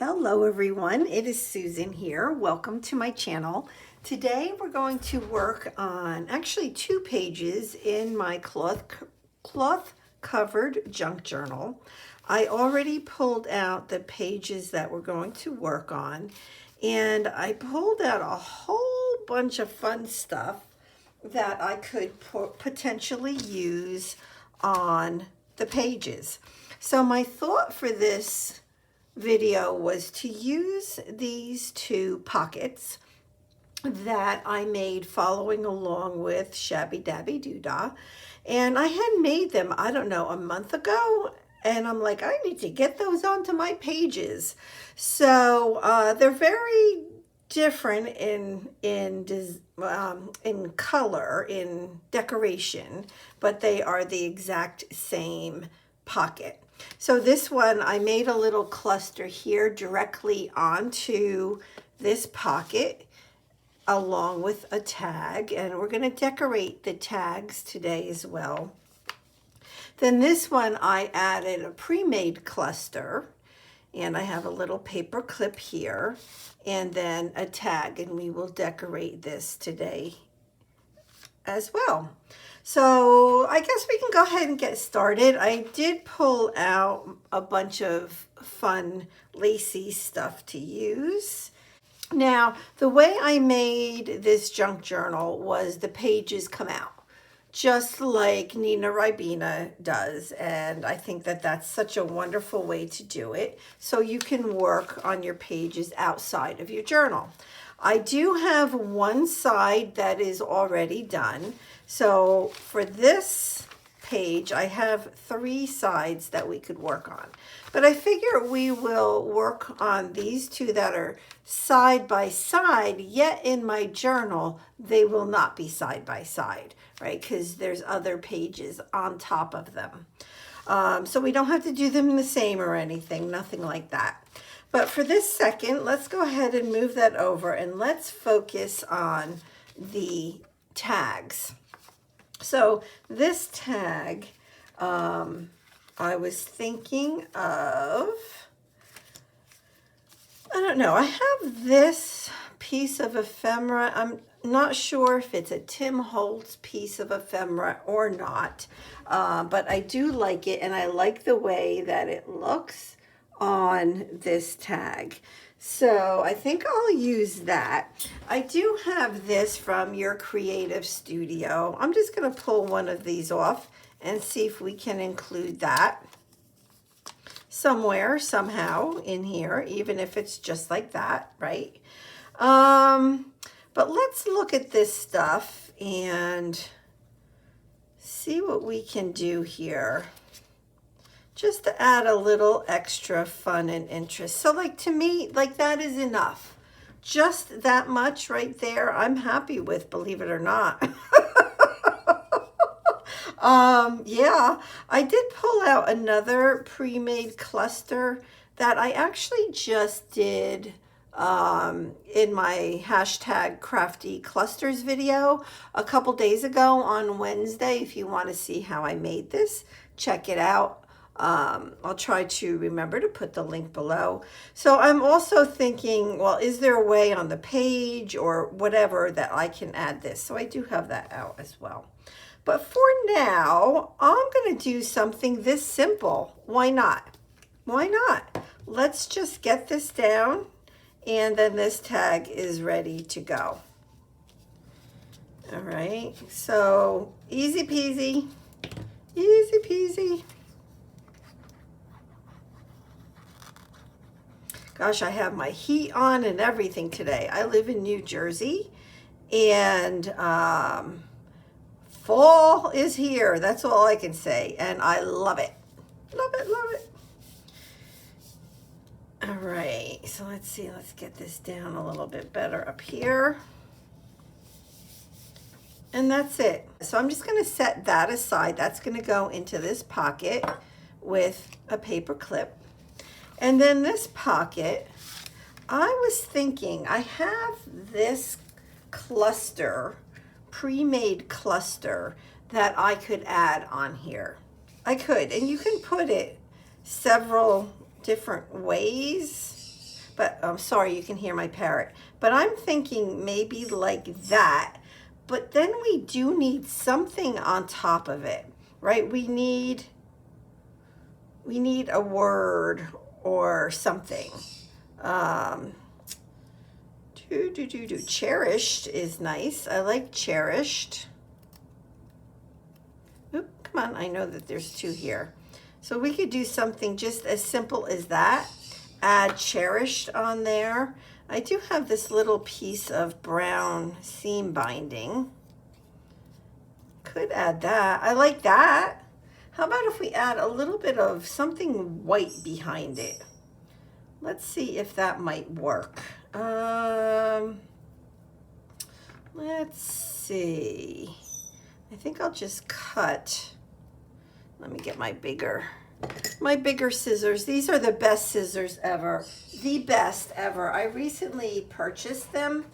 Hello everyone, it is Susan here. Welcome to my channel. Today we're going to work on actually 2 pages in my cloth covered junk journal. I already pulled out the pages that we're going to work on, and I pulled out a whole bunch of fun stuff that I could potentially use on the pages. So my thought for this video was to use these 2 pockets that I made following along with Shabby Dabby Doodah, and I had made them, I don't know, a month ago, and I'm like, I need to get those onto my pages. So they're very different in color, in decoration, but they are the exact same pocket. So this one, I made a little cluster here directly onto this pocket along with a tag, and we're going to decorate the tags today as well. Then this one, I added a pre-made cluster, and I have a little paper clip here and then a tag, and we will decorate this today as well. So I guess we can go ahead and get started. I did pull out a bunch of fun lacy stuff to use. Now, the way I made this junk journal was the pages come out just like Nina Ribena does, and I think that that's such a wonderful way to do it, so you can work on your pages outside of your journal. I do have one side that is already done. So for this page, I have 3 sides that we could work on. But I figure we will work on these 2 that are side by side, yet in my journal, they will not be side by side, right? Because there's other pages on top of them. So we don't have to do them the same or anything, nothing like that. But for this second, let's go ahead and move that over and let's focus on the tags. So this tag, I was thinking of, I don't know, I have this piece of ephemera. I'm not sure if it's a Tim Holtz piece of ephemera or not, but I do like it, and I like the way that it looks on this tag. So I think I'll use that. I do have this from Your Creative Studio. I'm just going to pull one of these off and see if we can include that somewhere, somehow in here, even if it's just like that, right? But let's look at this stuff and see what we can do here, just to add a little extra fun and interest. So like, to me, like, that is enough. Just that much right there, I'm happy with, believe it or not. Yeah, I did pull out another pre-made cluster that I actually just did in my hashtag crafty clusters video a couple days ago on Wednesday. If you want to see how I made this, check it out. I'll try to remember to put the link below. So I'm also thinking, well, is there a way on the page or whatever that I can add this? So I do have that out as well. But for now, I'm going to do something this simple. Why not? Why not? Let's just get this down, and then this tag is ready to go. All right, so easy peasy, easy peasy. Gosh, I have my heat on and everything today. I live in New Jersey, and fall is here. That's all I can say, and I love it. Love it, love it. All right, so let's see. Let's get this down a little bit better up here. And that's it. So I'm just going to set that aside. That's going to go into this pocket with a paper clip. And then this pocket, I was thinking, I have this cluster, pre-made cluster, that I could add on here. I could, and you can put it several different ways. but I'm sorry, you can hear my parrot. But I'm thinking maybe like that. But then we do need something on top of it, right? We need a word or something. Cherished is nice. I like cherished. Oop, come on, I know that there's two here. So we could do something just as simple as that. Add cherished on there. I do have this little piece of brown seam binding. Could add that. I like that. How about if we add a little bit of something white behind it? Let's see if that might work. Let's see. I think I'll just cut. Let me get my bigger scissors. These are the best scissors ever. The best ever. I recently purchased them,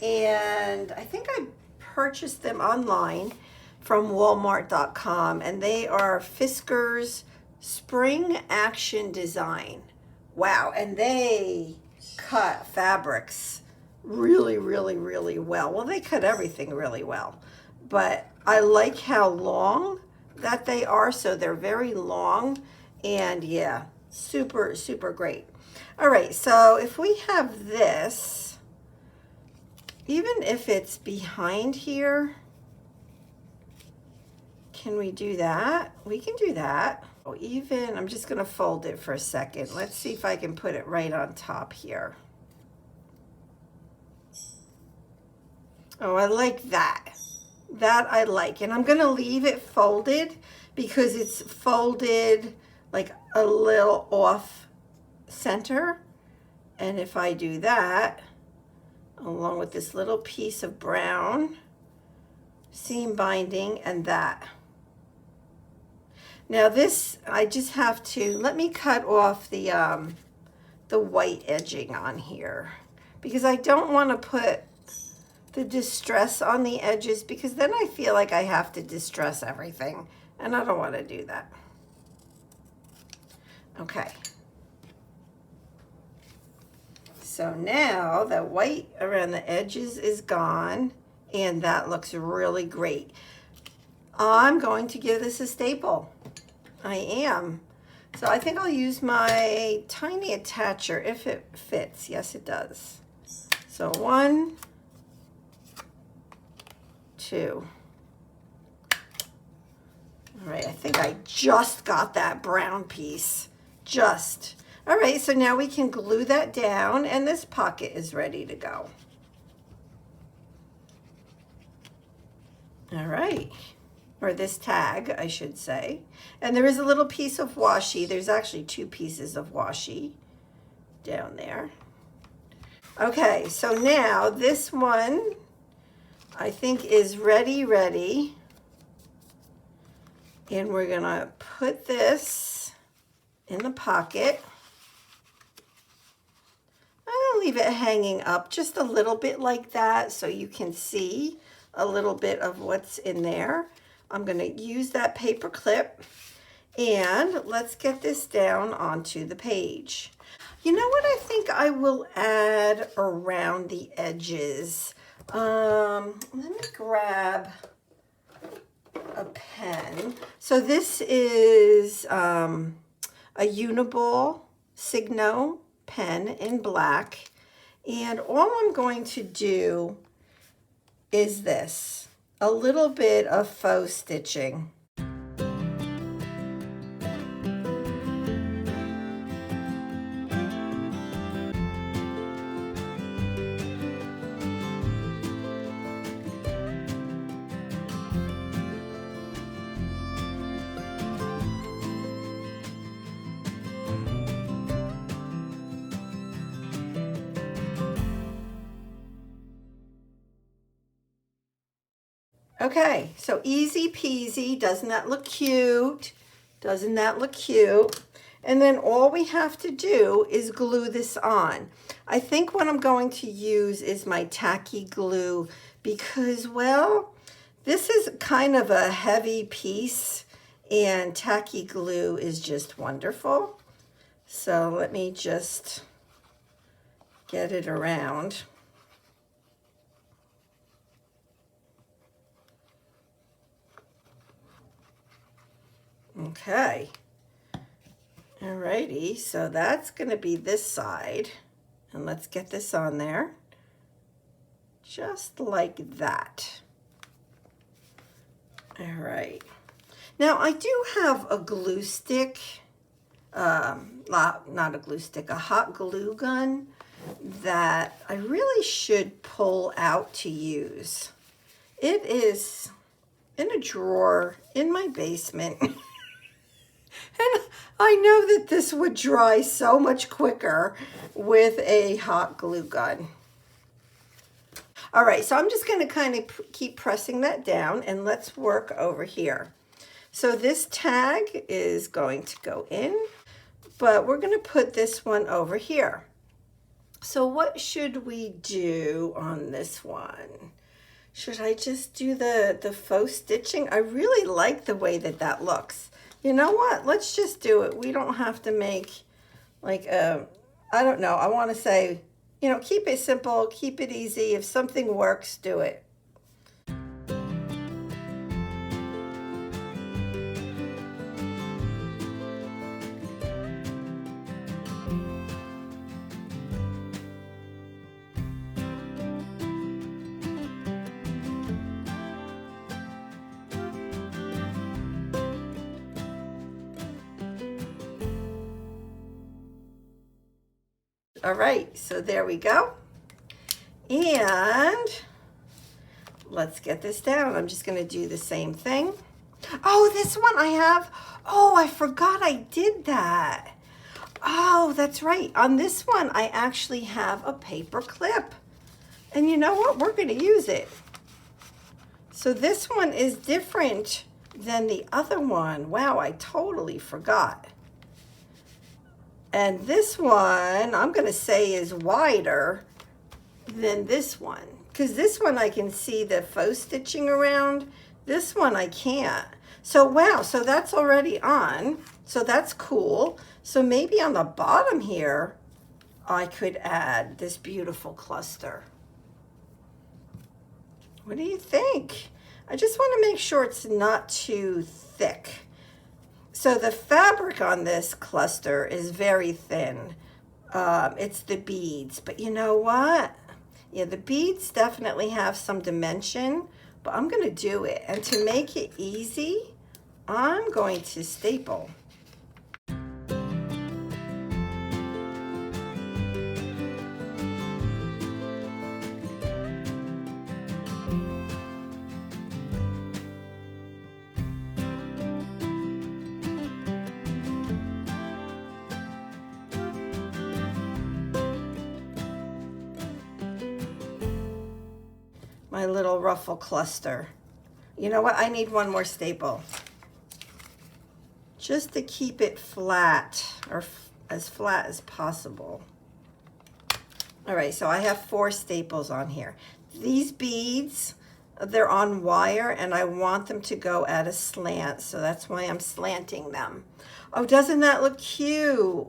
and I think I purchased them online from Walmart.com, and they are Fiskars Spring Action Design. Wow, and they cut fabrics really, really, really well. Well, they cut everything really well, but I like how long that they are, so they're very long, and yeah, super, super great. All right, so if we have this, even if it's behind here, can we do that? We can do that. Oh, even, I'm just gonna fold it for a second. Let's see if I can put it right on top here. Oh, I like that. That I like. And I'm gonna leave it folded because it's folded like a little off center. And if I do that, along with this little piece of brown seam binding and that. Now this, I just have to, let me cut off the white edging on here because I don't want to put the distress on the edges because then I feel like I have to distress everything and I don't want to do that. Okay. So now the white around the edges is gone and that looks really great. I'm going to give this a staple. I am. So I think I'll use my tiny attacher if it fits. Yes, it does. So 1, 2. All right, I think I just got that brown piece. Just. All right, so now we can glue that down and this pocket is ready to go. All right. Or this tag, I should say. And there is a little piece of washi. There's actually 2 pieces of washi down there. Okay, so now this one I think is ready. And we're gonna put this in the pocket. I'll leave it hanging up just a little bit like that so you can see a little bit of what's in there. I'm going to use that paper clip and let's get this down onto the page. You know what I think I will add around the edges? Let me grab a pen. So this is a Uniball Signo pen in black. And all I'm going to do is this. A little bit of faux stitching. Okay, so easy peasy. Doesn't that look cute? Doesn't that look cute? And then all we have to do is glue this on. I think what I'm going to use is my tacky glue because, well, this is kind of a heavy piece and tacky glue is just wonderful. So let me just get it around. Okay. Alrighty, so that's going to be this side. And let's get this on there. Just like that. All right. Now I do have a glue stick, not a glue stick, a hot glue gun that I really should pull out to use. It is in a drawer in my basement. And I know that this would dry so much quicker with a hot glue gun. All right, so I'm just going to kind of keep pressing that down, and let's work over here. So this tag is going to go in, but we're going to put this one over here. So what should we do on this one? Should I just do the faux stitching? I really like the way that that looks. You know what? Let's just do it. We don't have to make like a, I don't know. I want to say, you know, keep it simple, keep it easy. If something works, do it. All right, so there we go. And let's get this down. I'm just going to do the same thing. Oh, this one I have. Oh, I forgot I did that. Oh, that's right. On this one, I actually have a paper clip. And you know what? We're going to use it. So this one is different than the other one. Wow, I totally forgot. And this one, I'm going to say, is wider than this one. Because this one I can see the faux stitching around. This one I can't. So wow, so that's already on. So that's cool. So maybe on the bottom here, I could add this beautiful cluster. What do you think? I just want to make sure it's not too thick. So the fabric on this cluster is very thin. It's the beads, but you know what? Yeah, the beads definitely have some dimension, but I'm going to do it. And to make it easy, I'm going to staple. My little ruffle cluster. You know what? I need one more staple. Just to keep it flat, or as flat as possible. All right, so I have 4 staples on here. These beads, they're on wire, and I want them to go at a slant, so that's why I'm slanting them. Oh, doesn't that look cute?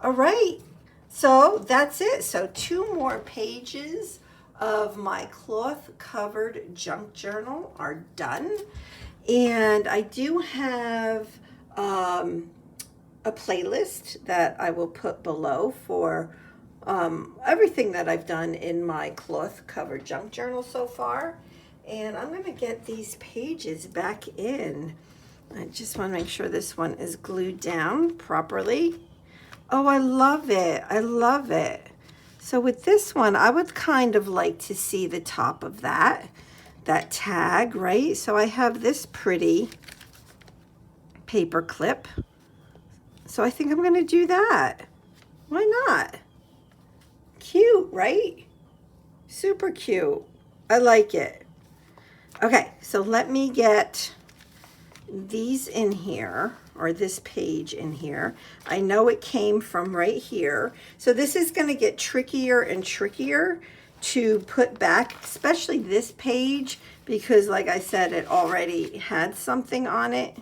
All right, so that's it. So 2 more pages of my cloth covered junk journal are done. And I do have a playlist that I will put below for everything that I've done in my cloth covered junk journal so far. And I'm going to get these pages back in. I just want to make sure this one is glued down properly. Oh, I love it. I love it. So with this one, I would kind of like to see the top of that tag, right? So I have this pretty paper clip. So I think I'm going to do that. Why not? Cute, right? Super cute. I like it. Okay, so let me get these in here, or this page in here. I know it came from right here. So this is going to get trickier and trickier to put back, especially this page, because like I said, it already had something on it.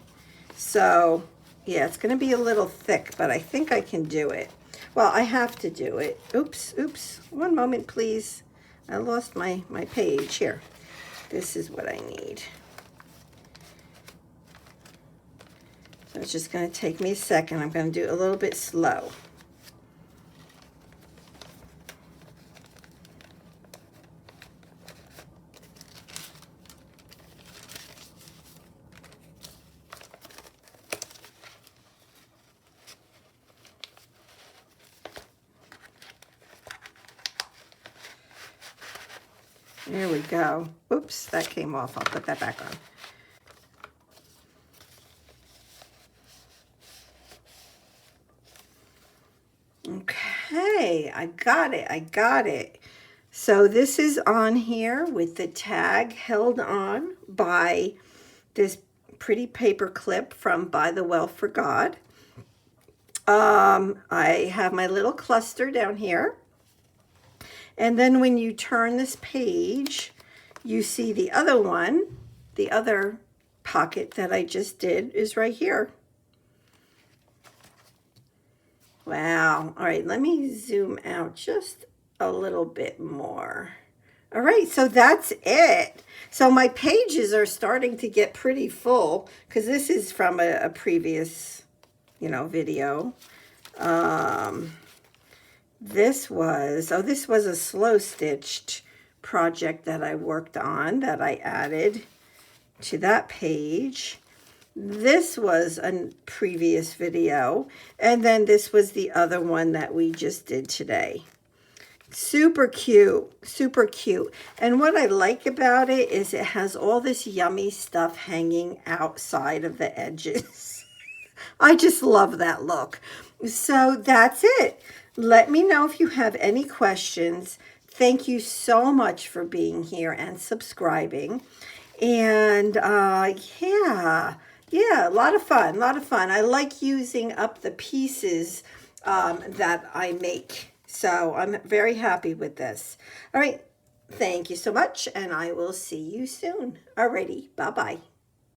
So yeah, it's going to be a little thick, but I think I can do it. Well, I have to do it. Oops, oops. One moment, please. I lost my page here. This is what I need. So it's just going to take me a second. I'm going to do it a little bit slow. There we go. Oops, that came off. I'll put that back on. Okay, I got it. So this is on here with the tag held on by this pretty paper clip from By the Well for God. I have my little cluster down here. And then when you turn this page, you see the other one, the other pocket that I just did is right here. Wow. All right, let me zoom out just a little bit more. All right, so that's it. So my pages are starting to get pretty full because this is from a previous, video. This was a slow stitched project that I worked on that I added to that page. This was a previous video, and then this was the other one that we just did today. Super cute, super cute. And what I like about it is it has all this yummy stuff hanging outside of the edges. I just love that look. So that's it. Let me know if you have any questions. Thank you so much for being here and subscribing. And yeah, a lot of fun. I like using up the pieces that I make. So I'm very happy with this. All right. Thank you so much, and I will see you soon. Alrighty. Bye-bye.